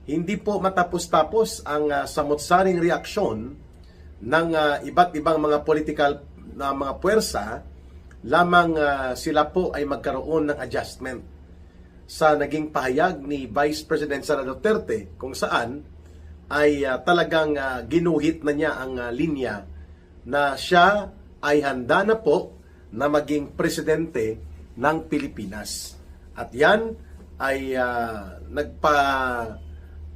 hindi po matapos-tapos ang samot-saring reaksyon ng iba't ibang mga political na mga puwersa lamang sila po ay magkaroon ng adjustment sa naging pahayag ni Vice President Sara Duterte kung saan ay talagang ginuhit na niya ang linya na siya ay handa na po na maging presidente ng Pilipinas. At yan ay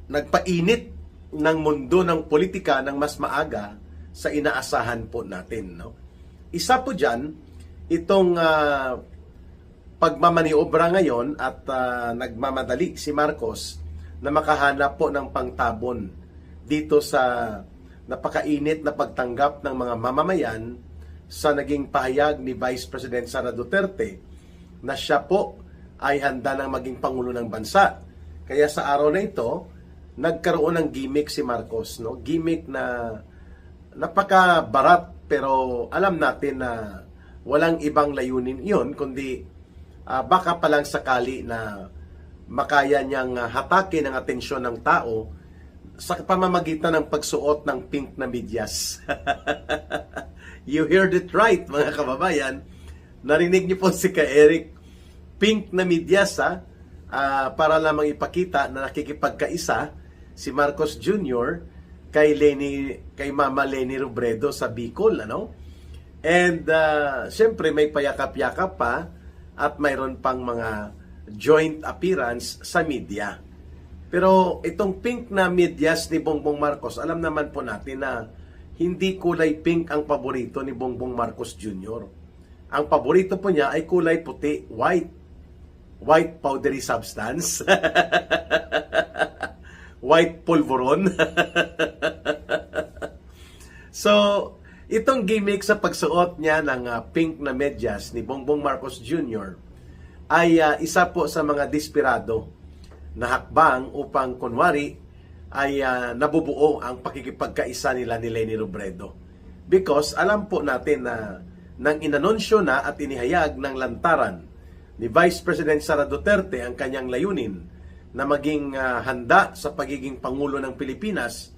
nagpainit ng mundo ng politika ng mas maaga sa inaasahan po natin. No? Isa po dyan, itong pagmamaniobra ngayon at nagmamadali si Marcos na makahanap po ng pangtabon dito sa napakainit na pagtanggap ng mga mamamayan sa naging pahayag ni Vice President Sara Duterte na siya po ay handa ng maging Pangulo ng Bansa. Kaya sa araw na ito, nagkaroon ng gimmick si Marcos. No? Gimmick na napakabarat pero alam natin na walang ibang layunin yun kundi baka palang sakali na makaya niyang hatakin ang atensyon ng tao sa pamamagitan ng pagsuot ng pink na medyas. You heard it right, mga kababayan. Narinig niyo po si Eric, pink na medyas para lamang ipakita na nakikipagkaisa si Marcos Jr. kay Mama Leni Robredo sa Bicol, ano? And syempre may payakap-yakap pa at mayroon pang mga joint appearance sa media. Pero itong pink na medyas ni Bongbong Marcos, alam naman po natin na hindi kulay pink ang paborito ni Bongbong Marcos Jr. Ang paborito po niya ay kulay puti, white powdery substance, white polvoron. So, itong gimmick sa pagsuot niya ng pink na medyas ni Bongbong Marcos Jr. ay isa po sa mga desperado na hakbang upang kunwari ay nabubuo ang pakikipagkaisa nila ni Leni Robredo. Because alam po natin na nang inanunsyo na at inihayag ng lantaran ni Vice President Sara Duterte ang kanyang layunin na maging handa sa pagiging Pangulo ng Pilipinas,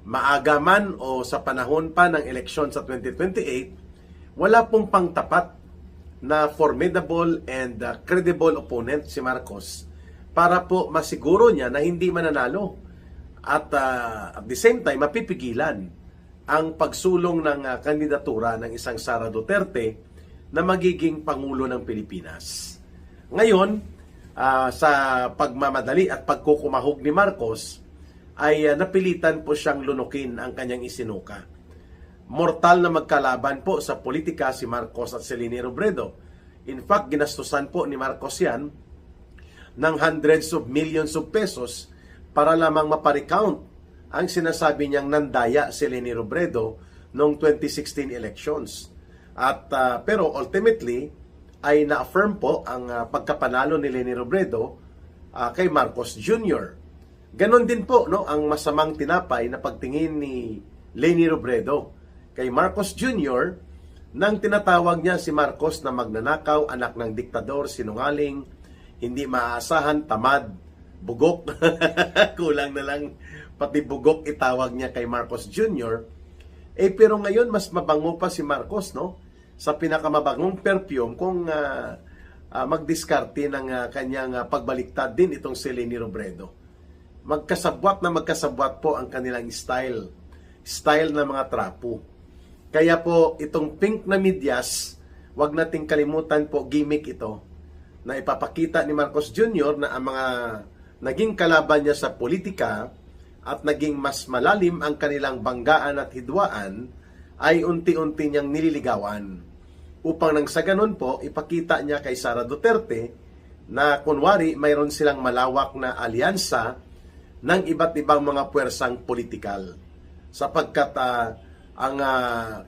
maaga man o sa panahon pa ng eleksyon sa 2028, wala pong pangtapat na formidable and credible opponent si Marcos para po masiguro niya na hindi mananalo at at the same time mapipigilan ang pagsulong ng kandidatura ng isang Sara Duterte na magiging Pangulo ng Pilipinas. Ngayon, sa pagmamadali at pagkukumahog ni Marcos, ay napilitan po siyang lunukin ang kanyang isinuka. Mortal na magkalaban po sa politika si Marcos at si Leni Robredo. In fact, ginastusan po ni Marcos yan ng hundreds of millions of pesos para lamang maparecount ang sinasabi niyang nandaya si Leni Robredo noong 2016 elections. At pero ultimately ay na-affirm po ang pagkapanalo ni Leni Robredo kay Marcos Jr. Ganon din po no ang masamang tinapay na pagtingin ni Leni Robredo kay Marcos Jr. nang tinatawag niya si Marcos na magnanakaw, anak ng diktador, sinungaling, hindi maaasahan, tamad, bugok. Kulang na lang pati bugok itawag niya kay Marcos Jr. Pero ngayon mas mabango pa si Marcos, no? Sa pinakamabangong perfume kung magdiskarte ng kanyang pagbaliktad din itong si Leni Robredo. Magkasabwat po ang kanilang style ng mga trapo. Kaya po itong pink na medyas, wag nating kalimutan po, gimmick ito na ipapakita ni Marcos Jr. na ang mga naging kalaban niya sa politika at naging mas malalim ang kanilang banggaan at hidwaan ay unti-unti niyang nililigawan upang nang sa ganun po ipakita niya kay Sara Duterte na kunwari mayroon silang malawak na alyansa ng iba't ibang mga puwersang politikal. Sapagkat ang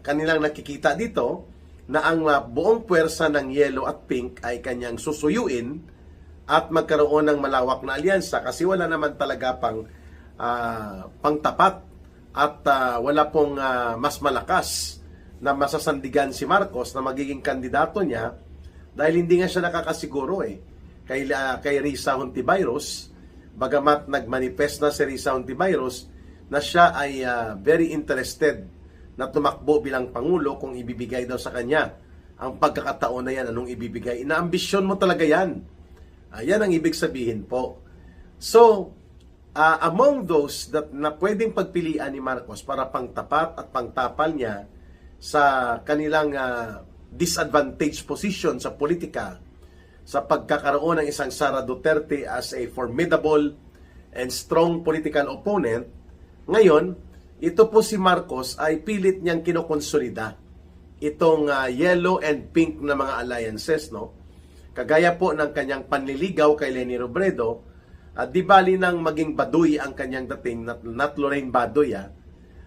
kanilang nakikita dito na ang buong puwersa ng yellow at pink ay kanyang susuyuin at magkaroon ng malawak na alyansa kasi wala naman talaga pangtapat at wala pong mas malakas na masasandigan si Marcos na magiging kandidato niya dahil hindi nga siya nakakasiguro kay Risa Hontiveros Bagamat nagmanifest na si Risa Hontiveros na siya ay very interested na tumakbo bilang Pangulo kung ibibigay daw sa kanya ang pagkakataon na yan, anong ibibigay. Inaambisyon mo talaga yan. Yan ang ibig sabihin po. So, among those that na pwedeng pagpilian ni Marcos para pangtapat at pangtapal niya sa kanilang disadvantaged position sa politika, sa pagkakaroon ng isang Sara Duterte as a formidable and strong political opponent, ngayon, ito po si Marcos ay pilit niyang kinokonsolida itong yellow and pink na mga alliances, no? Kagaya po ng kanyang panliligaw kay Leni Robredo, di bali nang maging Baduy ang kanyang dating, not Lorraine Baduy,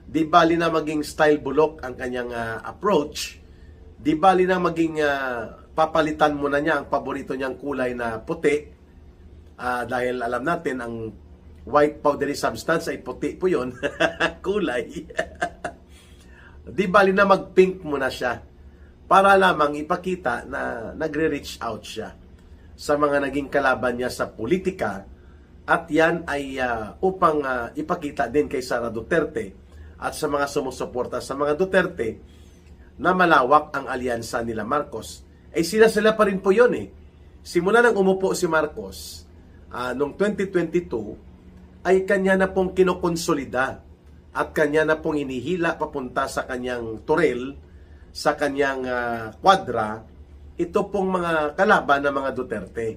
di bali na maging style bulok ang kanyang approach, di bali na maging papalitan mo na niya ang paborito niyang kulay na puti, dahil alam natin ang white powdery substance ay puti po yun, kulay. Di bali na mag-pink mo na siya para lamang ipakita na nagre-reach out siya sa mga naging kalaban niya sa politika, at yan ay upang ipakita din kay Sara Duterte at sa mga sumusuporta sa mga Duterte na malawak ang alyansa nila Marcos. Sila pa rin po yun eh. Simula nang umupo si Marcos noong 2022, ay kanya na pong kinokonsolida at kanya na pong inihila papunta sa kanyang turel, sa kanyang kwadra, ito pong mga kalaban ng mga Duterte.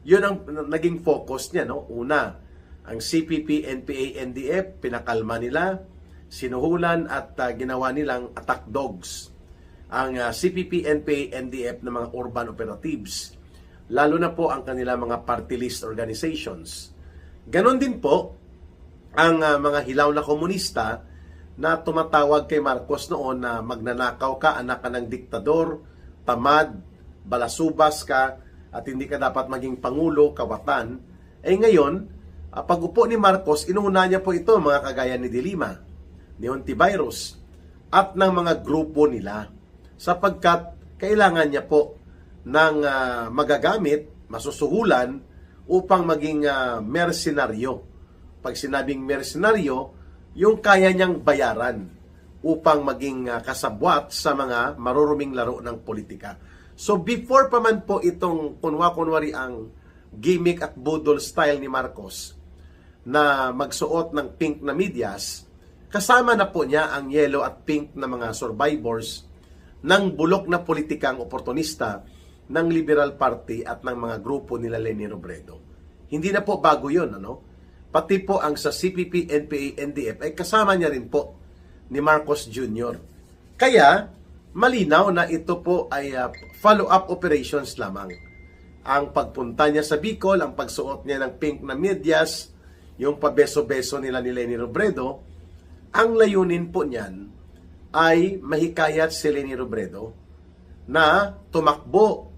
Yun ang naging focus niya, no? Una, ang CPP, NPA, NDF, pinakalma nila, sinuhulan at ginawa nilang attack dogs ang CPP, NPA, NDF na mga urban operatives, lalo na po ang kanila mga party list organizations. Ganon din po ang mga hilaw na komunista na tumatawag kay Marcos noon na magnanakaw ka, anak ka ng diktador, tamad, balasubas ka, at hindi ka dapat maging pangulo, kawatan. Ngayon, pag upo ni Marcos, inuuna niya po ito, mga kagaya ni De Lima, ni Hontiveros, at ng mga grupo nila, sapagkat kailangan niya po ng magagamit, masusuhulan, upang maging mersenaryo. Pag sinabing mersenaryo, yung kaya niyang bayaran upang maging kasabwat sa mga maruruming laro ng politika. So before pa man po itong kunwari ang gimmick at budol style ni Marcos na magsuot ng pink na medyas, kasama na po niya ang yellow at pink na mga survivors ng bulok na politikang oportunista ng Liberal Party at ng mga grupo nila Leni Robredo. Hindi na po bago yun, ano? Pati po ang sa CPP, NPA, NDF ay kasama niya rin po ni Marcos Jr. Kaya, malinaw na ito po ay follow-up operations lamang. Ang pagpunta niya sa Bicol, ang pagsuot niya ng pink na medyas, yung pabeso-beso nila ni Leni Robredo, ang layunin po niyan ay mahikayat si Leni Robredo na tumakbo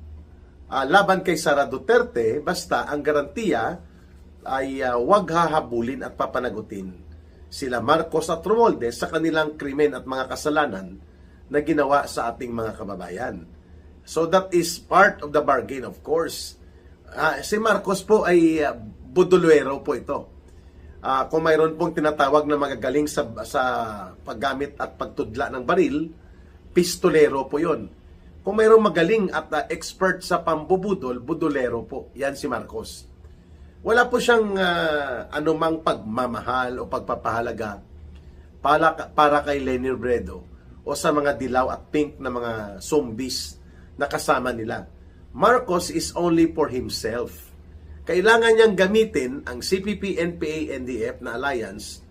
laban kay Sara Duterte, basta ang garantiya ay wag hahabulin at papanagutin sila Marcos at Romualdez sa kanilang krimen at mga kasalanan na ginawa sa ating mga kababayan. So that is part of the bargain, of course. Si Marcos po ay budulwero po ito. Kung mayroon pong tinatawag na magagaling sa paggamit at pagtudla ng baril, pistolero po yon. Kung mayroong magaling at expert sa pambubudol, budulero po. Yan si Marcos. Wala po siyang anumang pagmamahal o pagpapahalaga para kay Leni Robredo o sa mga dilaw at pink na mga zombies na kasama nila. Marcos is only for himself. Kailangan niyang gamitin ang CPP, NPA, NDF na alliance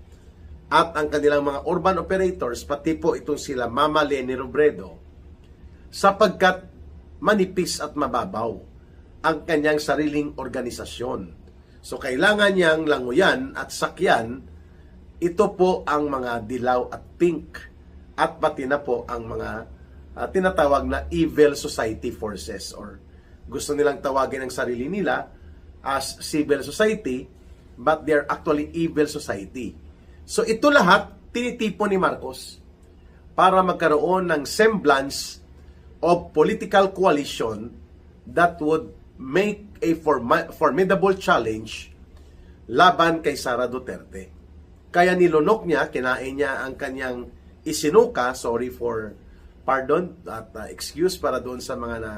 at ang kanilang mga urban operators, pati po itong sila Mama Leni Robredo, sapagkat manipis at mababaw ang kanyang sariling organisasyon. So kailangan niyang languyan at sakyan ito po ang mga dilaw at pink at pati na po ang mga tinatawag na evil society forces, or gusto nilang tawagin ang sarili nila as civil society, but they're actually evil society. So ito lahat tinitipon ni Marcos para magkaroon ng semblance of political coalition that would make a formidable challenge laban kay Sara Duterte. Kaya nilunok niya, kinain niya ang kanyang isinuka, sorry for pardon at excuse para doon sa mga na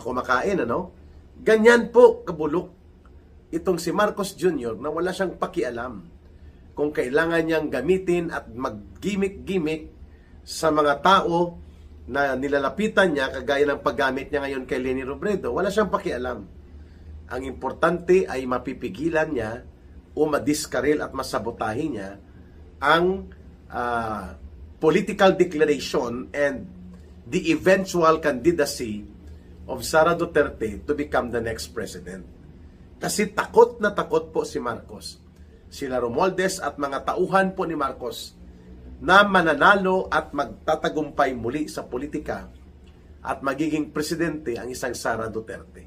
kumakain, ano? Ganyan po kabulok itong si Marcos Jr. na wala siyang pakialam kung kailangan niyang gamitin at mag-gimmick-gimmick sa mga tao na nilalapitan niya, kagaya ng paggamit niya ngayon kay Leni Robredo. Wala siyang pakialam. Ang importante ay mapipigilan niya o madiskaril at masabotahin niya ang political declaration and the eventual candidacy of Sara Duterte to become the next president. Kasi takot na takot po si Marcos. Sila Romualdez at mga tauhan po ni Marcos na mananalo at magtatagumpay muli sa politika at magiging presidente ang isang Sara Duterte.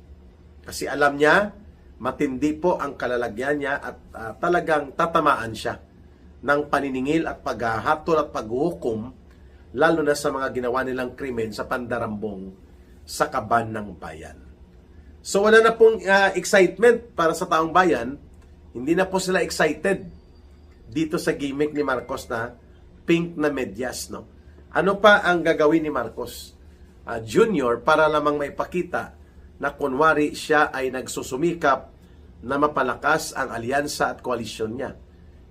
Kasi alam niya, matindi po ang kalalagyan niya at talagang tatamaan siya ng paniningil at paghahatol at paghuhukom, lalo na sa mga ginawa nilang krimen sa pandarambong sa kaban ng bayan. So wala na pong excitement para sa taong bayan. Hindi na po sila excited dito sa gimmick ni Marcos na pink na medyas, no? Ano pa ang gagawin ni Marcos Jr. para lamang maipakita na kunwari siya ay nagsusumikap na mapalakas ang alyansa at koalisyon niya?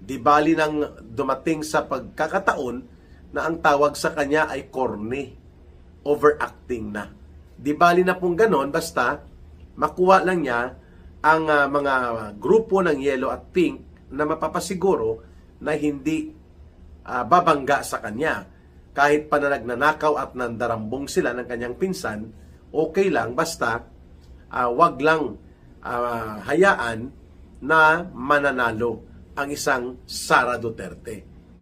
Di bali nang dumating sa pagkakataon na ang tawag sa kanya ay corny, overacting na. Di bali na pong ganon, basta makuha lang niya ang mga grupo ng yellow at pink na mapapasiguro na hindi babangga sa kanya. Kahit pa na nagnanakaw at nandarambong sila ng kanyang pinsan, okay lang, basta wag lang hayaan na mananalo ang isang Sara Duterte.